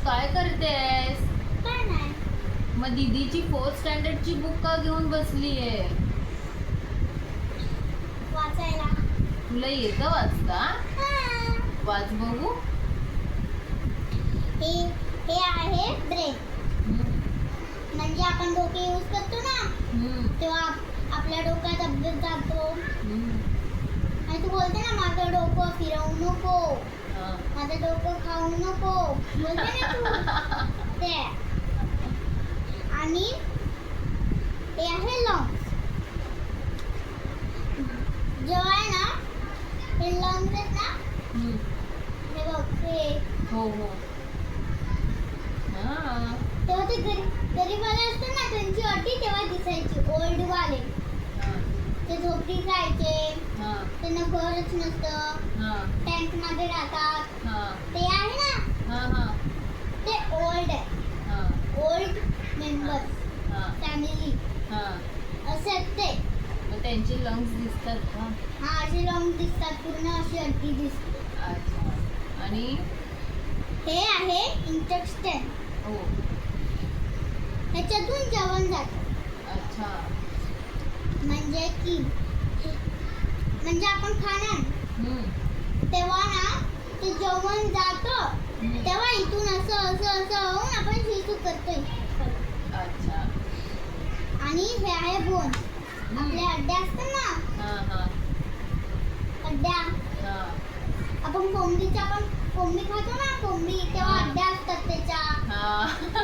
काय करतेस? काय नाही. मग दीदीची 4th स्टँडर्डची बुक का घेऊन बसलीये? वाचायला. तुला येतं वाचता? हा. वाच बघू. हे आहे ब्रेन. हम्म, म्हणजे आपण डोके यूज करतो ना हम्म, तेव्हा आपल्या डोक्यात अभ्यास जातो. हम्म. आणि तू बोलते ना माझं डोकं फिरवू नको, हा. माझं डोकं खाऊ नको, बोलते ना तू ते. आणि हे आहे लंग्स. जेव्हा आहे ना हे लंग्स आहेत ना, हम्म. हे बघ हे हो हो. हा. तेव्हा ते गरीबवाले असतात ना त्यांची अटी तेव्हा दिसायची. ओल्ड वाले हा, ते झोपडी राहायचे, हा, त्यांना घरच नसतं, हा, टँक मध्ये राहतात. हा, ते आहे ना हा, हा, ते ओल्ड आहे. हा, ओल्ड मेंबर्स हा, फॅमिली हा. असे आहेत ते. मग त्यांचे लंग्स दिसतात का? हा असे लंग दिसतात, पूर्ण अशी अड्डी दिसते. अच्छा. आणि हे आहे इंटेस्टाईन. हो. ह्याच्यातून जेवण जातं. अच्छा. म्हणजे की म्हणजे आपण खाणार हम्म, तेव्हा ना ते जेवण जातं, हम्म. तेव्हा इथून असं असं असं होऊन आपण शिसू करतोय. अच्छा. आणि हे आहे बोन. आपल्या अड्ड्या असतात ना, हा, हा, अड्ड्या. हा. आपण कोंबडी खातो ना, कोंबडी तेव्हा हा. अड्ड्या असतात त्याच्या. हा.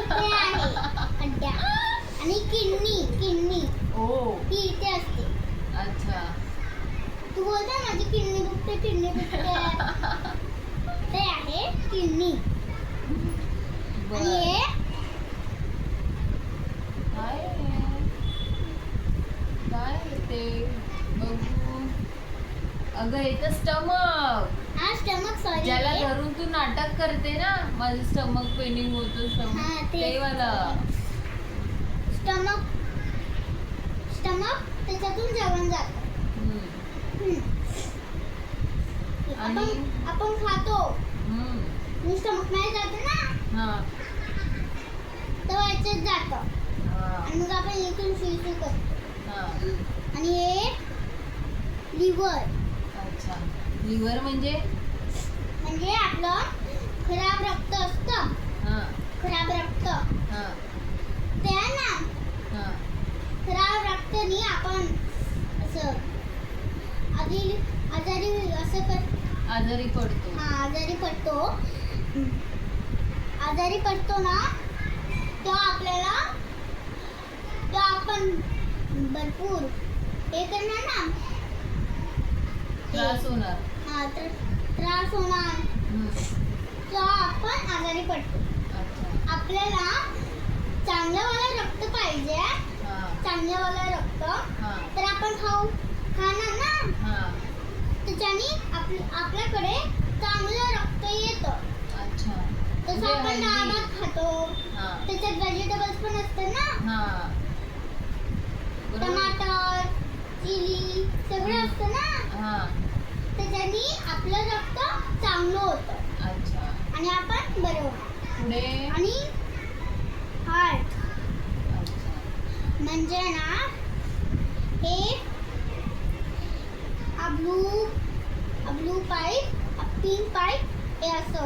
ते आहे अड्ड्या. आणि किडनी ओ. ही इथे असते. अच्छा. तू बोलता माझी किडनी दुखते ते आहे किडनी. बर. आणि हे काय आहे? काय आहे ते? बघू. अगं हे तर स्टमक. हा स्टमक. सॉरी. ज्याला धरून तू नाटक करते ना, माझं स्टमक पेनिंग होतं हा, स्टमक, ते. ते वाला. स्टमक त्याच्यातून जेवण जातं. हम्म, आणि? आपण खातो हम्म. स्टमक मध्ये जातं ना, हा, तेव्हा याच्यात जातं. हा, आणि मग आपण इथून शिसू करतो. हा. आणि हे लिव्हर. अच्छा. लिव्हर म्हणजे? म्हणजे आपलं खराब रक्त असतं. हा, खराब रक्त हा, ते आहे ना, हा. खराब रक्तानी आपण असं आजारी असं आजारी पडतो. हा आजारी पडतो ना, तेव्हा आपण भरपूर हे करणार ना, त्रास होणार. हा त्रास होणार. हम्म. तेव्हा आपण आजारी पडतो. अच्छा. आपल्याला चांगलंवालं रक्त पाहिजे, हा, चांगलंवालं रक्त. हा, तर आपण खाणार ना, हा. त्याच्याने आपल्याकडे चांगलं रक्त येतं. अच्छा. तसं म्हणजे आपण healthy. डाळ भात खातो, हा, त्याच्यात व्हेजिटेबल्स पण असतात ना, हा. बरोबर. टमाटर, चिली सगळं असतं ना, हा. त्याच्याने आपलं रक्त चांगलं होतं अच्छा. आणि आपण बरं होतो. पुढे. आणि हार्ट अच्छा. म्हणजे ना हे ब्लू पाईप, पिंक पाईप हे असं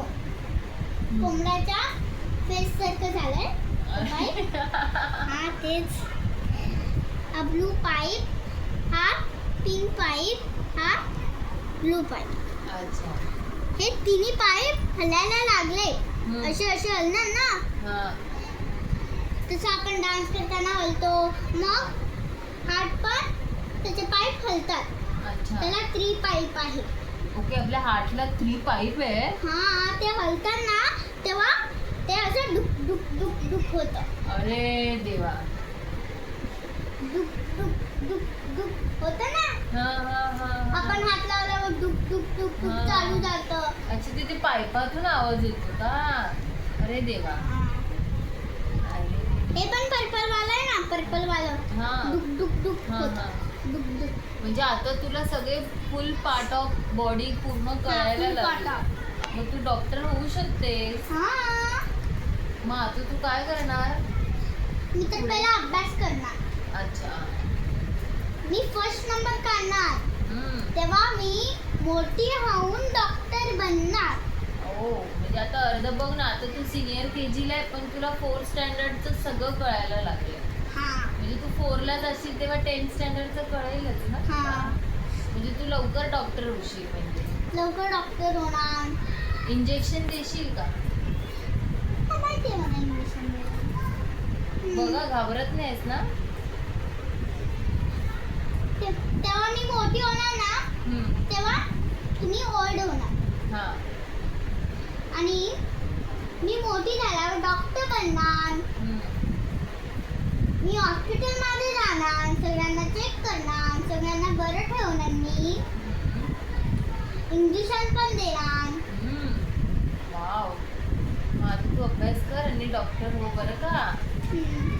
कोंबड्याच्या फेस सारखं झालंय पाईप. हा तेच. ब्लू पाईप, हा पिंक पाईप, हा ब्लू पाईप. अच्छा. हे तिन्ही पाईप हलायला लागले. हम्म. असे हलणार ना, हा. तसं आपण डान्स करताना हलतो, मग हार्ट पण त्याचे पाईप हलतात. अच्छा. त्याला 3 पाईप आहे. ओके. आपल्या हार्टला 3 पाईप आहे. हा ते हलतात ना, तेव्हा ते असं डुक डुक डुक डुक होतं. अरे देवा. डुक डुक डुक डुक होतं ना. हा, हा, हा, हा. आपण हात लावल्यावर डुक डुक डुक डुक हा. चालू जातं. अच्छा, तिथे पाईपातून आवाज येतो का? अरे देवा. अरे. हे पण पर्पल वाला आहे ना, पर्पल वाला हा. डुक डुक डुक हा, होतं. हा. डुक डुक. म्हणजे आता तुला सगळे फुल पार्ट ऑफ बॉडी पूर्ण कळायला full part लागले. मग तू डॉक्टर होऊ शकतेस. हा मग आता तू काय करणार? मी तर पहिला अभ्यास करणार. अच्छा. मी फर्स्ट नंबर काढणार. हम्म. तेव्हा मी मोठी होऊन डॉक्टर बनणार. हो, म्हणजे आता अर्ध बघ ना, आता तू सिनियर KG ला आहे पण तुला 4th स्टँडर्डचं सगळं कळायला लागले. हा. म्हणजे तू 4 ला जाशील तेव्हा 10th स्टँडर्डचं कळेलच ना. हा. म्हणजे तू लवकर डॉक्टर होशील. म्हणजे लवकर डॉक्टर होणार. इंजेक्शन देशील का? हा, माहिती आहे मला इंजेक्शन द्यायला. बघा, घाबरत नाहीस ना? तेव्हा मी मोठी होणार ना, हम्म. तेव्हा तुम्ही ओल्ड होणार. हा. आणि मी मोठी झाल्यावर डॉक्टर बनणार. हम्म. मी हॉस्पिटलमध्ये जाणार, सगळ्यांना चेक करणार, सगळ्यांना बरं ठेवणार. मी इंजेक्शन पण देणार. वाव. मग आता तू अभ्यास कर आणि डॉक्टर हो बरं का? हम्म.